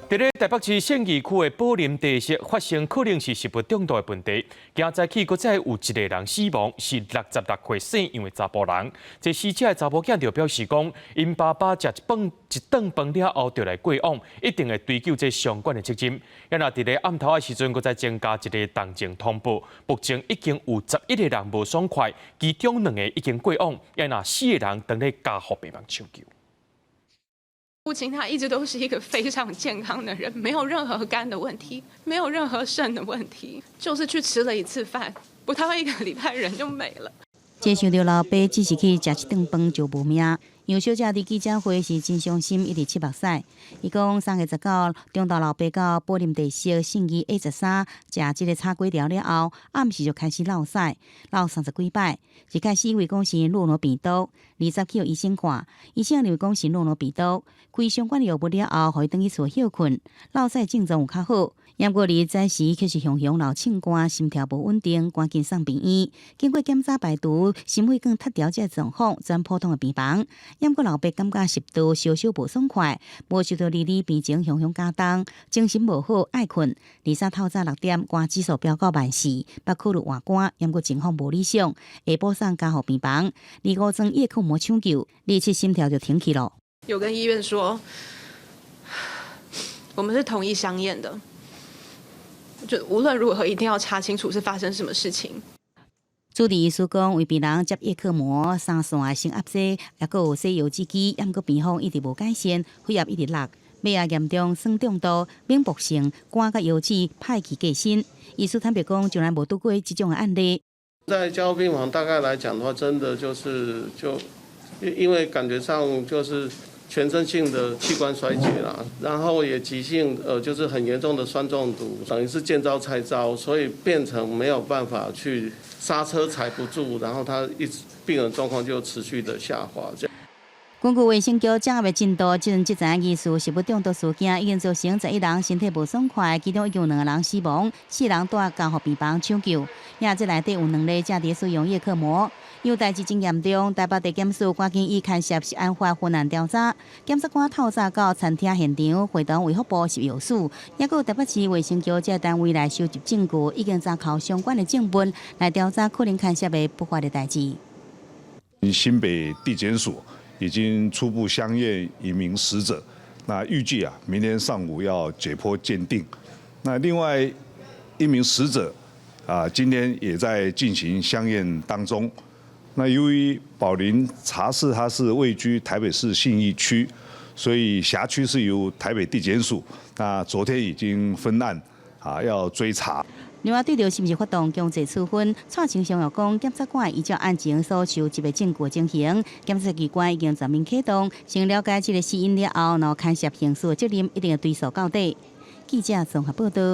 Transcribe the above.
伫咧台北市信义区的宝林地设发生可能是食物中毒的问题，今早起，搁再有一个人死亡，是66岁姓杨的查甫人。这死者的查某囝就表示讲，因爸爸食一顿饭了后就来过往，一定会追究这相关的责任。也那伫咧暗头的时阵，搁再增加一个动静通报，目前已经有11个人无爽快，其中2个已经过往，也那4个人等咧家属帮忙抢救。 父亲他一直都是一个非常健康的人，没有任何肝的问题，没有任何肾的问题，就是去吃了1次饭，不到1个礼拜人就没了。接想到老爸只是去食一顿饭就无命。杨小姐伫记者会是真伤心，一直7目屎。伊讲3月19，中昼老爸到宝林地设信义 A13食这个炒粿条了后，暗时就开始落屎，落30几摆。一开始以为讲是诺罗病毒，20去医生看，医生认为讲是诺罗病毒，开相关药物了后，互伊转去厝休困，落屎症状有较好。 不过你早时却是雄老唱歌，心跳无稳定，赶紧送病院。经过检查排毒，心血管塌条这状况转普通的病房。不过老爸感觉食度稍稍无爽快，无受到日病情雄加重，精神无好，爱困。23透早6点，肝指数飙到14，要考虑换肝，不过情况无理想，下晡送加护病房。25钟叶克膜抢救，27心跳就停去了。有跟医院说，我们是同意相验的。 就无论如何，一定要查清楚是发生什么事情。主治医师讲，为病人接叶克膜、3线的升压剂，也佮有西药制剂，不过病况一直无改善，血压一直落，尾也严重酸中毒、免搏性肝甲腰子歹去过身。医师坦白讲，从来无拄过这种的案例。在加护病房大概来讲的话，真的因为感觉上就是全身性的器官衰竭啦，然后也急性就是很严重的酸中毒，等于是见招拆招，所以变成没有办法去刹车踩不住，然后他病人状况就持续的下滑。根据卫生局掌握的进度，即阵案疑似食物中毒事件已经造成11人身体无爽快，其中已经有2个人死亡，4人住加护病房抢救。也这内底有2例正伫使用叶克膜。因为代志真严重，台北地检署赶紧以牵涉是案发分案调查。检察官透早到餐厅现场会同卫福部是药署，也有台北市卫生局这单位来收集证据，已经查考相关的证本来调查可能牵涉的不法的代志。新北地检署已经初步相验1名死者，那预计明天上午要解剖鉴定。那另外1名死者今天也在进行相验当中。 那由于宝林茶室它是位居台北市信义区，所以辖区是由台北地检署。那昨天已经分案要追查。另外，对着是不是发动强制处分，蔡清祥又讲，检察官依照案情所收集的证据进行，检察机关已经全面启动，先了解这个死因了后，然后牵涉刑事责任，一定要追溯到底。记者综合报道。